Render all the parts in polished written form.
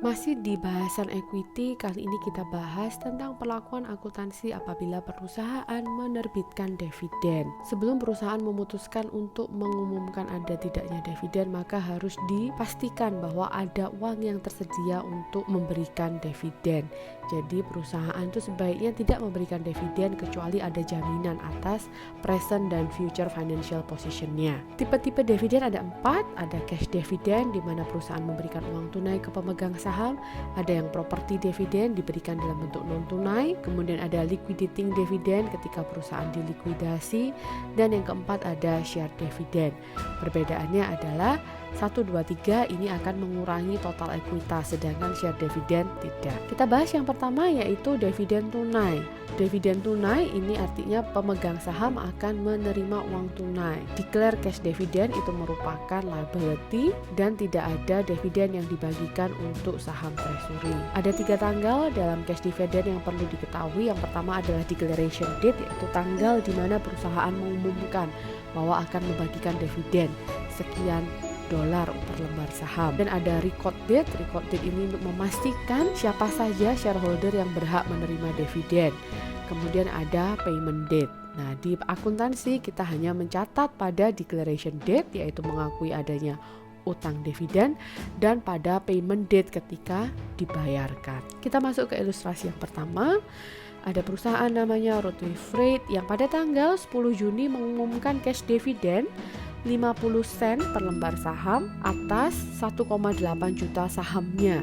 Masih di bahasan equity, kali ini kita bahas tentang perlakuan akuntansi apabila perusahaan menerbitkan dividen. Sebelum perusahaan memutuskan untuk mengumumkan ada tidaknya dividen, maka harus dipastikan bahwa ada uang yang tersedia untuk memberikan dividen. Jadi perusahaan itu sebaiknya tidak memberikan dividen kecuali ada jaminan atas present dan future financial position-nya. Tipe-tipe dividen ada 4, ada cash dividend di mana perusahaan memberikan uang tunai ke pemegang saham, ada yang property dividend diberikan dalam bentuk non tunai, kemudian ada liquidating dividend ketika perusahaan dilikuidasi, dan yang keempat ada share dividend. Perbedaannya adalah 1, 2, 3 ini akan mengurangi total ekuitas, sedangkan share dividend tidak. Kita bahas yang pertama yaitu dividen tunai. Dividen tunai ini artinya pemegang saham akan menerima uang tunai. Declare cash dividend itu merupakan liability dan tidak ada dividen yang dibagikan untuk saham treasury. Ada 3 tanggal dalam cash dividend yang perlu diketahui. Yang pertama adalah declaration date, yaitu tanggal di mana perusahaan mengumumkan bahwa akan membagikan dividen sekian dolar per lembar saham. Dan ada record date. Record date ini untuk memastikan siapa saja shareholder yang berhak menerima dividen. Kemudian ada payment date. Nah, di akuntansi kita hanya mencatat pada declaration date, yaitu mengakui adanya utang dividen, dan pada payment date ketika dibayarkan. Kita masuk ke ilustrasi yang pertama. Ada perusahaan namanya Roadway Freight yang pada tanggal 10 Juni mengumumkan cash dividend 50 sen per lembar saham atas 1,8 juta sahamnya.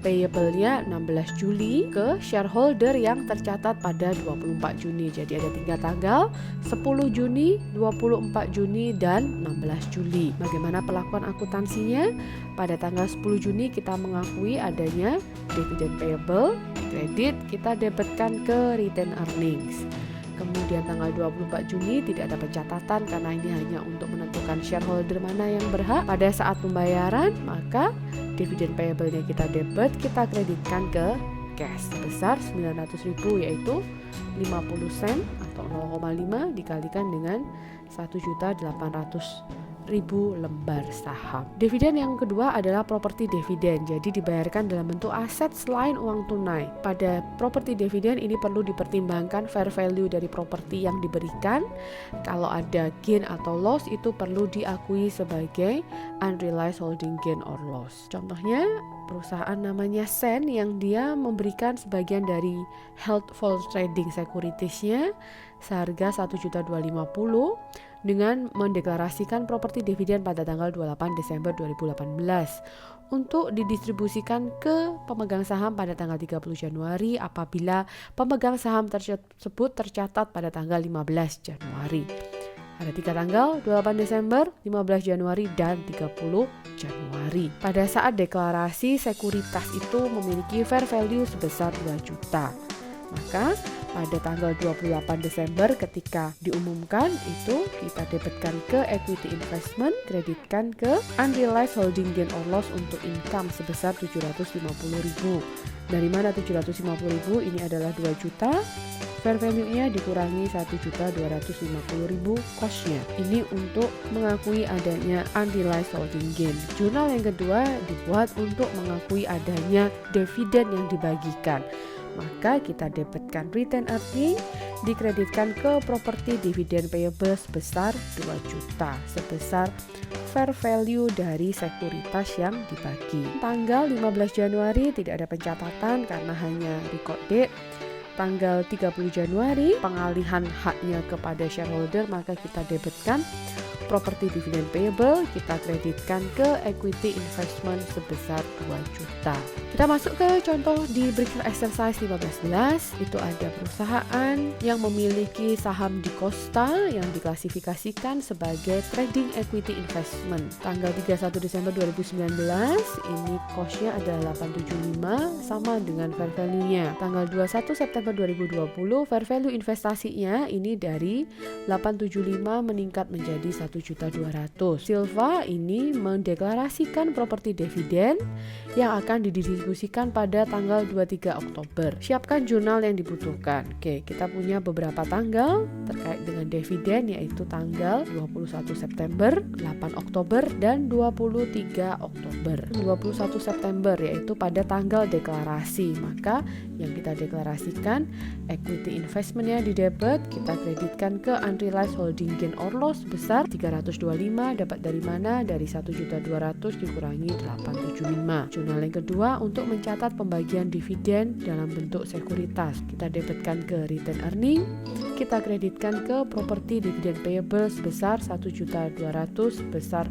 Payable-nya 16 Juli ke shareholder yang tercatat pada 24 Juni. Jadi ada 3 tanggal, 10 Juni, 24 Juni, dan 16 Juli. Bagaimana perlakuan akuntansinya? Pada tanggal 10 Juni kita mengakui adanya dividen payable, kredit kita debitkan ke retained earnings. Kemudian tanggal 24 Juni tidak ada pencatatan karena ini hanya untuk menentukan shareholder mana yang berhak. Pada saat pembayaran, maka dividen payable-nya kita debit, kita kreditkan ke cash sebesar 900.000, yaitu 50 sen atau 0,5 dikalikan dengan 1.800.000 lembar saham. Dividen yang kedua adalah property dividend, jadi dibayarkan dalam bentuk aset selain uang tunai. Pada property dividend ini perlu dipertimbangkan fair value dari properti yang diberikan. Kalau ada gain atau loss itu perlu diakui sebagai unrealized holding gain or loss. Contohnya perusahaan namanya Sen yang dia memberikan sebagian dari held for trading securities-nya seharga 1.250.000 dengan mendeklarasikan properti dividen pada tanggal 28 Desember 2018 untuk didistribusikan ke pemegang saham pada tanggal 30 Januari apabila pemegang saham tersebut tercatat pada tanggal 15 Januari. Ada 3 tanggal, 28 Desember, 15 Januari, dan 30 Januari. Pada saat deklarasi, sekuritas itu memiliki fair value sebesar 2 juta. Maka pada tanggal 28 Desember ketika diumumkan itu kita debitkan ke equity investment, kreditkan ke unrealized holding gain or loss untuk income sebesar 750.000. Dari mana 750.000 ini adalah 2 juta, fair value-nya dikurangi 1.250.000 cost-nya. Ini untuk mengakui adanya unrealized holding gain. Jurnal yang kedua dibuat untuk mengakui adanya dividen yang dibagikan. Maka kita debitkan retained earning, dikreditkan ke properti dividen payable sebesar 2 juta, sebesar fair value dari sekuritas yang dibagi. Tanggal 15 Januari tidak ada pencatatan karena hanya record date. Tanggal 30 Januari pengalihan haknya kepada shareholder, maka kita debitkan property dividend payable, kita kreditkan ke equity investment sebesar 2 juta. Kita masuk ke contoh di breaker exercise 15. Itu ada perusahaan yang memiliki saham di Costa yang diklasifikasikan sebagai trading equity investment. Tanggal 31 Desember 2019 ini cost-nya adalah 875 sama dengan fair value-nya. Tanggal 21 September 2020 fair value investasinya ini dari 875 meningkat menjadi 1 1.200.000. Silva ini mendeklarasikan properti dividen yang akan didistribusikan pada tanggal 23 Oktober. Siapkan jurnal yang dibutuhkan. Oke, kita punya beberapa tanggal terkait dengan dividen, yaitu tanggal 21 September, 8 Oktober, dan 23 Oktober. 21 September yaitu pada tanggal deklarasi, maka yang kita deklarasikan equity investmentnya di debit, kita kreditkan ke unrealized holding gain or loss sebesar 325. Dapat dari mana? Dari 1.200.000 dikurangi 875. Jurnal yang kedua untuk mencatat pembagian dividen dalam bentuk sekuritas, kita debitkan ke return earning, kita kreditkan ke properti dividen payable sebesar 1.200.000 sebesar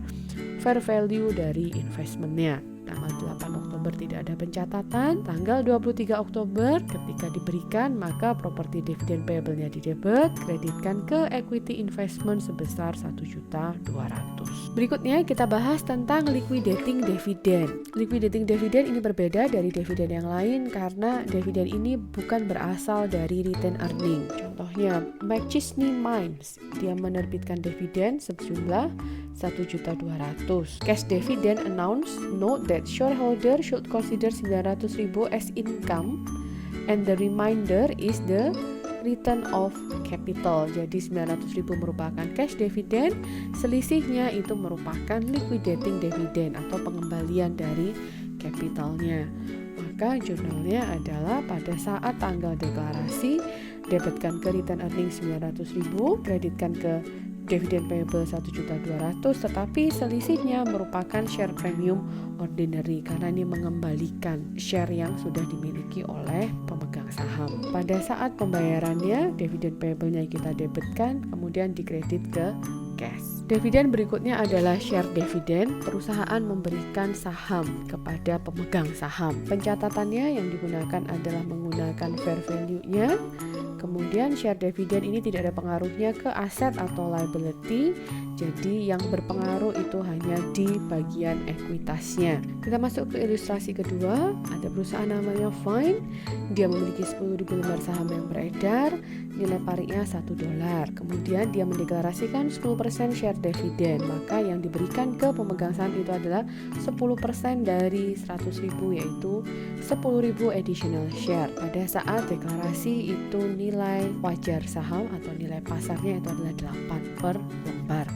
fair value dari investmentnya. Tanggal 8 Oktober tidak ada pencatatan. Tanggal 23 Oktober ketika diberikan, maka properti dividen payable-nya di debit, kreditkan ke equity investment sebesar 1.200.000. Berikutnya kita bahas tentang liquidating dividend. Liquidating dividend ini berbeda dari dividen yang lain karena dividen ini bukan berasal dari return earning. Contohnya McChesney Mines, dia menerbitkan dividen sejumlah 1.200.000. Cash dividend announce note that shareholder should consider 900.000 as income and the remainder is the return of capital. Jadi 900.000 merupakan cash dividend, selisihnya itu merupakan liquidating dividend atau pengembalian dari capitalnya. Maka jurnalnya adalah pada saat tanggal deklarasi, debitkan ke return earning 900.000, kreditkan ke dividen payable 1.200.000, tetapi selisihnya merupakan share premium ordinary karena ini mengembalikan share yang sudah dimiliki oleh pemegang saham. Pada saat pembayarannya, dividen payable-nya kita debitkan, kemudian dikredit ke cash. Dividen berikutnya adalah share dividend. Perusahaan memberikan saham kepada pemegang saham. Pencatatannya yang digunakan adalah menggunakan fair value-nya. Kemudian share dividend ini tidak ada pengaruhnya ke aset atau liability, jadi yang berpengaruh itu hanya di bagian ekuitasnya. Kita masuk ke ilustrasi kedua. Ada perusahaan namanya Fine, dia memiliki 10.000 lembar saham yang beredar, nilai pariknya $1. Kemudian dia mendeklarasikan 10% share dividend, maka yang diberikan ke pemegang saham itu adalah 10% dari 100.000, yaitu 10.000 additional share. Pada saat deklarasi itu nilai wajar saham atau nilai pasarnya itu adalah 8 per lembar.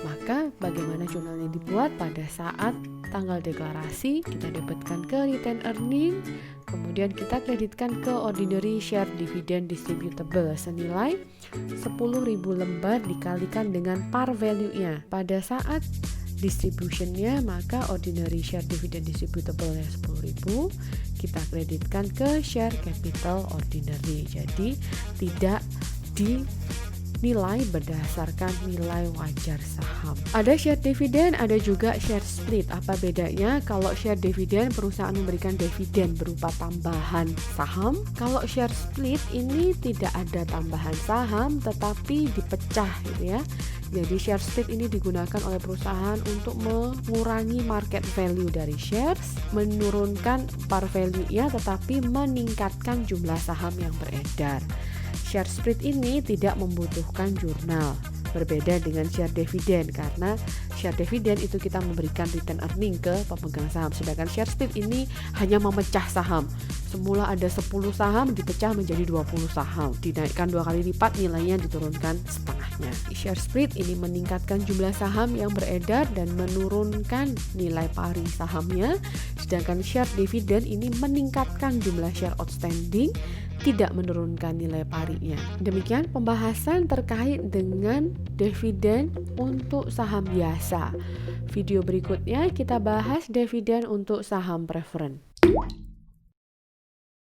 Maka bagaimana jurnalnya dibuat? Pada saat tanggal deklarasi kita debitkan ke return earning, kemudian kita kreditkan ke ordinary share dividend distributable senilai 10.000 lembar dikalikan dengan par value-nya. Pada saat distribution-nya, maka ordinary share dividend distributable-nya 10.000, kita kreditkan ke share capital ordinary. Jadi tidak dinilai berdasarkan nilai wajar saham. Ada share dividend, ada juga share split. Apa bedanya? Kalau share dividend, perusahaan memberikan dividen berupa tambahan saham. Kalau share split ini tidak ada tambahan saham, tetapi dipecah gitu ya. Jadi share split ini digunakan oleh perusahaan untuk mengurangi market value dari shares, menurunkan par value-nya tetapi meningkatkan jumlah saham yang beredar. Share split ini tidak membutuhkan jurnal, berbeda dengan share dividend karena share dividend itu kita memberikan return earning ke pemegang saham, sedangkan share split ini hanya memecah saham. Semula ada 10 saham dipecah menjadi 20 saham, dinaikkan 2 kali lipat, nilainya diturunkan setengahnya. Share split ini meningkatkan jumlah saham yang beredar dan menurunkan nilai pari sahamnya, sedangkan share dividend ini meningkatkan jumlah share outstanding, tidak menurunkan nilai parinya. Demikian pembahasan terkait dengan dividen untuk saham biasa. Video berikutnya kita bahas dividen untuk saham preference.